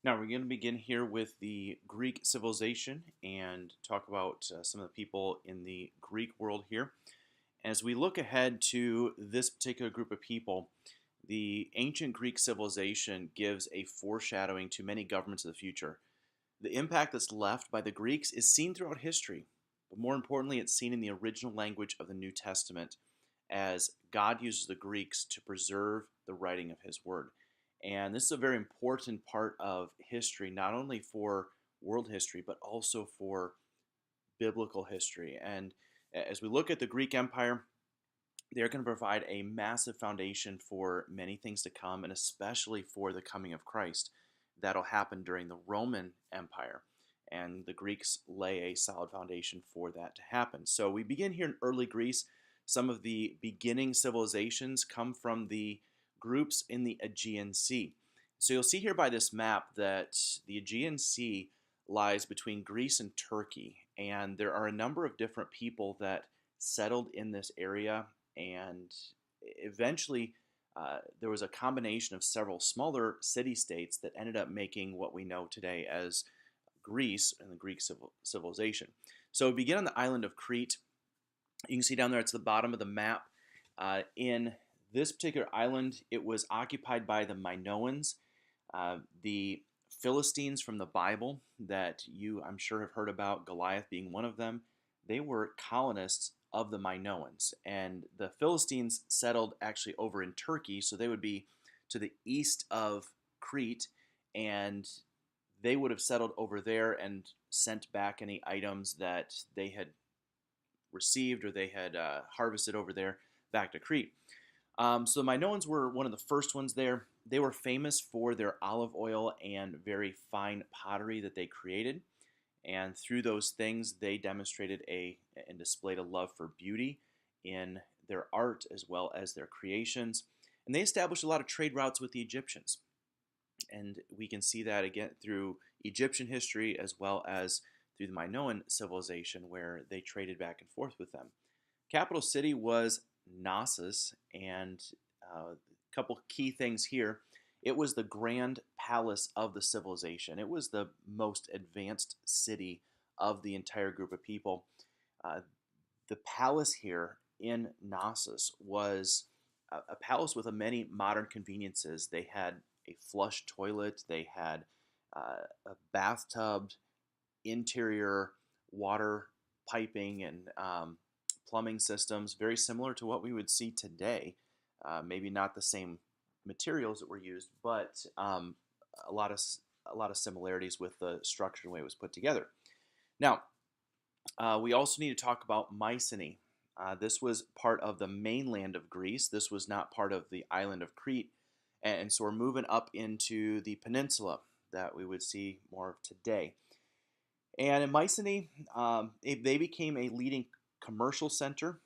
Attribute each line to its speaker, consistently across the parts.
Speaker 1: Now, we're going to begin here with the Greek civilization and talk about some of the people in the Greek world here. As we look ahead to this particular group of people, the ancient Greek civilization gives a foreshadowing to many governments of the future. The impact that's left by the Greeks is seen throughout history, but more importantly, it's seen in the original language of the New Testament as God uses the Greeks to preserve the writing of His Word. And this is a very important part of history, not only for world history, but also for biblical history. And as we look at the Greek Empire, they're going to provide a massive foundation for many things to come, and especially for the coming of Christ. That'll happen during the Roman Empire, and the Greeks lay a solid foundation for that to happen. So we begin here in early Greece. Some of the beginning civilizations come from the groups in the Aegean Sea. So you'll see here by this map that the Aegean Sea lies between Greece and Turkey, and there are a number of different people that settled in this area, and eventually there was a combination of several smaller city-states that ended up making what we know today as Greece and the Greek civilization. So we begin on the island of Crete. You can see down there, it's the bottom of the map. In this particular island, it was occupied by the Minoans, the Philistines from the Bible that you, I'm sure, have heard about, Goliath being one of them. They were colonists of the Minoans, and the Philistines settled actually over in Turkey, so they would be to the east of Crete, and they would have settled over there and sent back any items that they had received or they had harvested over there back to Crete. So the Minoans were one of the first ones there. They were famous for their olive oil and very fine pottery that they created. And through those things, they demonstrated and displayed a love for beauty in their art as well as their creations. And they established a lot of trade routes with the Egyptians. And we can see that again through Egyptian history as well as through the Minoan civilization, where they traded back and forth with them. Capital city was Knossos, and a couple key things here. It was the grand palace of the civilization. It was the most advanced city of the entire group of people. Uh, the palace here in Knossos was a palace with many modern conveniences. They had a flush toilet, they had a bathtub, interior water piping, and plumbing systems, very similar to what we would see today. Maybe not the same materials that were used, but a lot of similarities with the structure and the way it was put together. Now, we also need to talk about Mycenae. This was part of the mainland of Greece. This was not part of the island of Crete, and so we're moving up into the peninsula that we would see more of today. And in Mycenae, they became a leading commercial center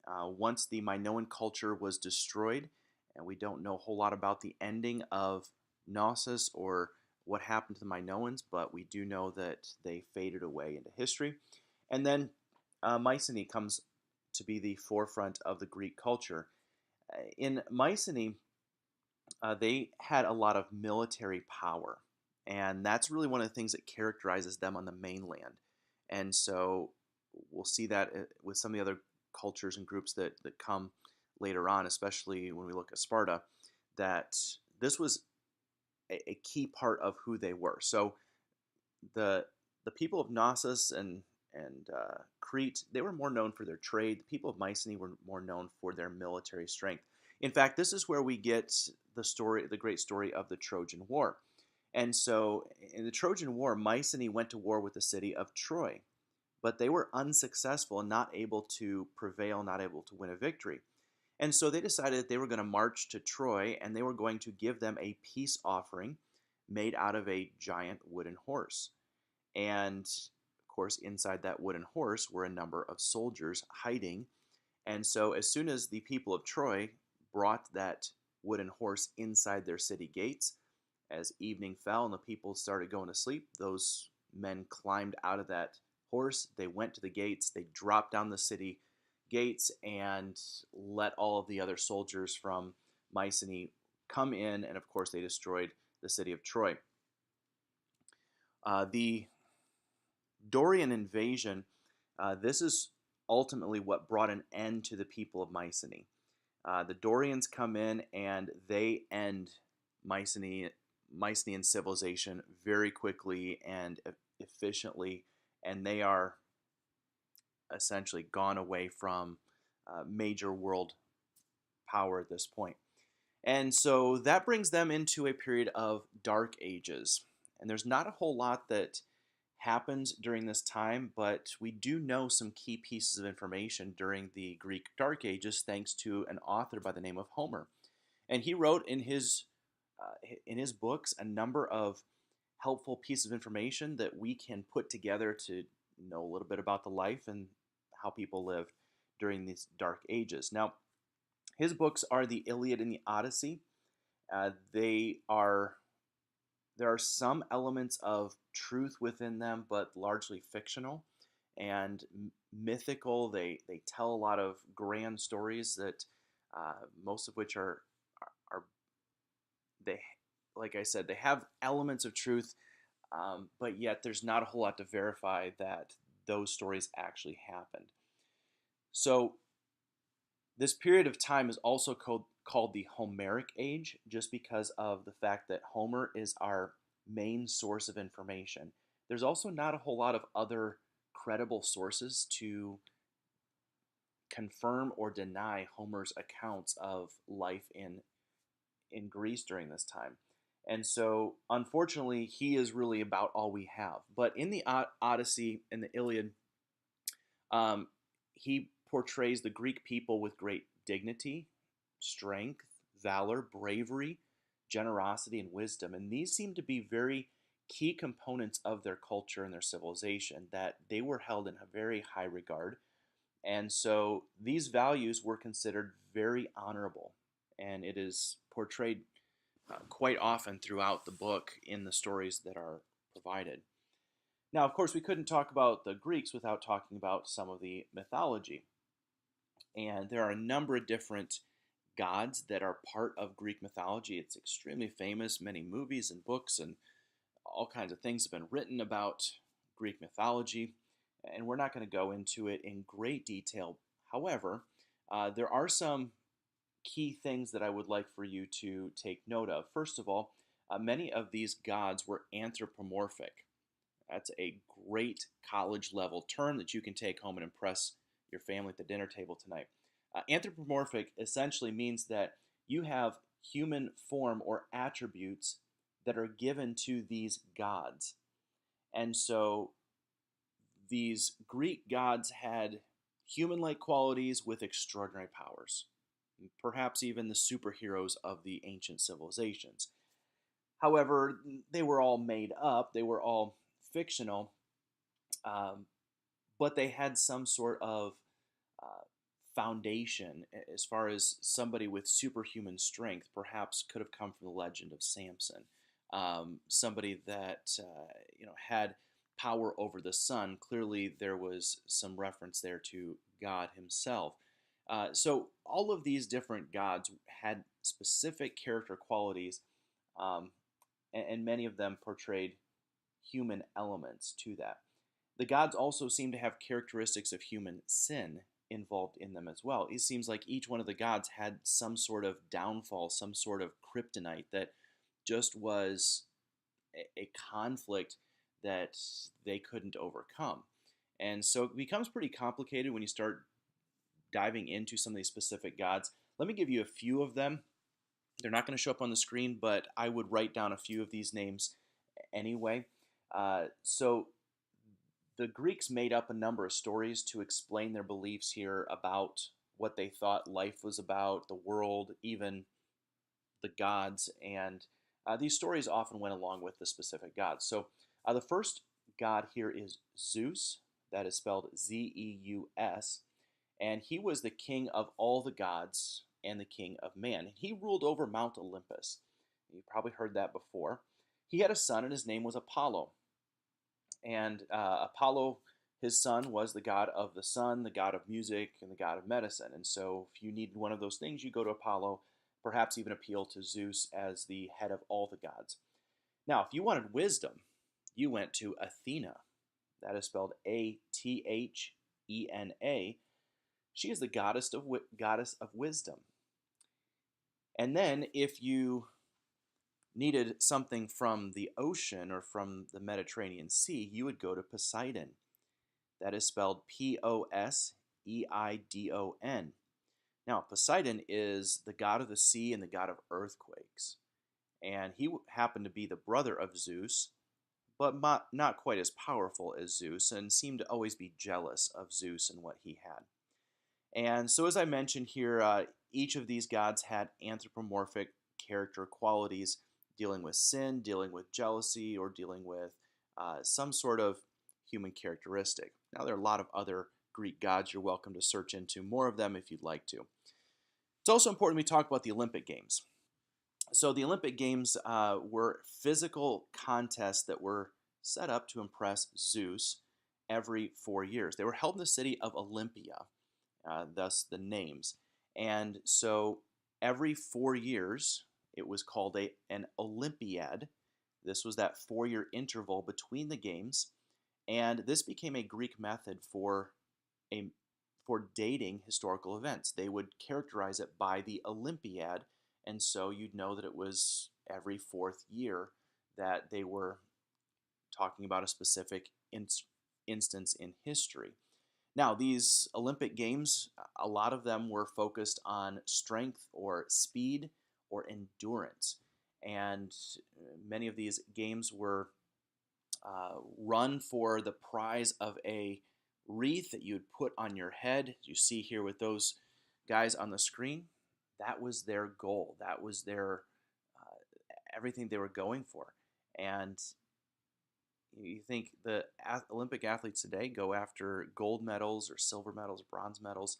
Speaker 1: once the Minoan culture was destroyed. And we don't know a whole lot about the ending of Knossos or what happened to the Minoans, but we do know that they faded away into history. And then Mycenae comes to be the forefront of the Greek culture. In Mycenae, they had a lot of military power, and that's really one of the things that characterizes them on the mainland. And so we'll see that with some of the other cultures and groups that come later on, especially when we look at Sparta, that this was a key part of who they were. So the people of Knossos and Crete, they were more known for their trade. The people of Mycenae were more known for their military strength. In fact, this is where we get the great story of the Trojan War. And so in the Trojan War, Mycenae went to war with the city of Troy, but they were unsuccessful and not able to prevail, not able to win a victory. And so they decided that they were going to march to Troy, and they were going to give them a peace offering made out of a giant wooden horse. And of course, inside that wooden horse were a number of soldiers hiding. And so as soon as the people of Troy brought that wooden horse inside their city gates, as evening fell and the people started going to sleep, those men climbed out of that horse. They went to the gates. They dropped down the city gates and let all of the other soldiers from Mycenae come in. And of course, they destroyed the city of Troy. The Dorian invasion, this is ultimately what brought an end to the people of Mycenae. The Dorians come in and they end Mycenaean civilization very quickly and efficiently, and they are essentially gone away from major world power at this point. And so that brings them into a period of dark ages. And there's not a whole lot that happens during this time, but we do know some key pieces of information during the Greek Dark Ages thanks to an author by the name of Homer. And he wrote in his books a number of helpful pieces of information that we can put together to know a little bit about the life and how people lived during these dark ages. Now, his books are the Iliad and the Odyssey. They are There are some elements of truth within them, but largely fictional and mythical. They tell a lot of grand stories that most of which are they like I said, they have elements of truth, but yet there's not a whole lot to verify that those stories actually happened. So this period of time is also called the Homeric Age, just because of the fact that Homer is our main source of information. There's also not a whole lot of other credible sources to confirm or deny Homer's accounts of life in Greece during this time. And so, unfortunately, he is really about all we have. But in the Odyssey and the Iliad, um, he portrays the Greek people with great dignity, strength, valor, bravery, generosity, and wisdom. And these seem to be very key components of their culture and their civilization, that they were held in a very high regard. And so these values were considered very honorable. And it is portrayed quite often throughout the book in the stories that are provided. Now, of course, we couldn't talk about the Greeks without talking about some of the mythology. And there are a number of different gods that are part of Greek mythology. It's extremely famous. Many movies and books and all kinds of things have been written about Greek mythology. And we're not going to go into it in great detail. However, there are some key things that I would like for you to take note of. First of all, many of these gods were anthropomorphic. That's a great college level term that you can take home and impress your family at the dinner table tonight. Anthropomorphic essentially means that you have human form or attributes that are given to these gods. And so these Greek gods had human like qualities with extraordinary powers, perhaps even the superheroes of the ancient civilizations. However, they were all made up, they were all fictional, um, but they had some sort of uh, foundation as far as somebody with superhuman strength perhaps could have come from the legend of Samson. Somebody that had power over the sun. Clearly, there was some reference there to God Himself. So all of these different gods had specific character qualities, um, and many of them portrayed human elements to that. The gods also seem to have characteristics of human sin involved in them as well. It seems like each one of the gods had some sort of downfall, some sort of kryptonite that just was a conflict that they couldn't overcome. And so it becomes pretty complicated when you start diving into some of these specific gods. Let me give you a few of them. They're not going to show up on the screen, but I would write down a few of these names anyway. So the Greeks made up a number of stories to explain their beliefs here about what they thought life was about, the world, even the gods, and these stories often went along with the specific gods. So the first god here is Zeus, that is spelled Zeus, and he was the king of all the gods and the king of man. He ruled over Mount Olympus. You probably heard that before. He had a son, and his name was Apollo. And Apollo, his son, was the god of the sun, the god of music, and the god of medicine. And so if you needed one of those things, you go to Apollo, perhaps even appeal to Zeus as the head of all the gods. Now, if you wanted wisdom, You went to Athena. That is spelled Athena. She is the goddess of wisdom. And then, if you needed something from the ocean or from the Mediterranean Sea, you would go to Poseidon. That is spelled Poseidon. Now, Poseidon is the god of the sea and the god of earthquakes. And he happened to be the brother of Zeus, but not quite as powerful as Zeus, and seemed to always be jealous of Zeus and what he had. And so, as I mentioned here, each of these gods had anthropomorphic character qualities, dealing with sin, dealing with jealousy, or dealing with some sort of human characteristic. Now, there are a lot of other Greek gods. You're welcome to search into more of them if you'd like to. It's also important we talk about the Olympic Games. So, the Olympic Games were physical contests that were set up to impress Zeus every 4 years. They were held in the city of Olympia, thus the names. And so every 4 years, it was called an Olympiad. This was that 4 year interval between the games. And this became a Greek method for dating historical events. They would characterize it by the Olympiad, and so you'd know that it was every 4th year that they were talking about a specific instance in history. Now, these Olympic Games, a lot of them were focused on strength or speed or endurance. And many of these games were run for the prize of a wreath that you would put on your head. You see here with those guys on the screen, that was their goal. That was their everything they were going for. And you think the Olympic athletes today go after gold medals or silver medals, bronze medals.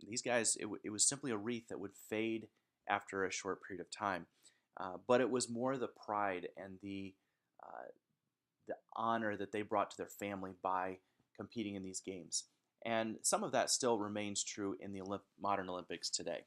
Speaker 1: These guys, it was simply a wreath that would fade after a short period of time. But it was more the pride and the honor that they brought to their family by competing in these games. And some of that still remains true in the modern Olympics today.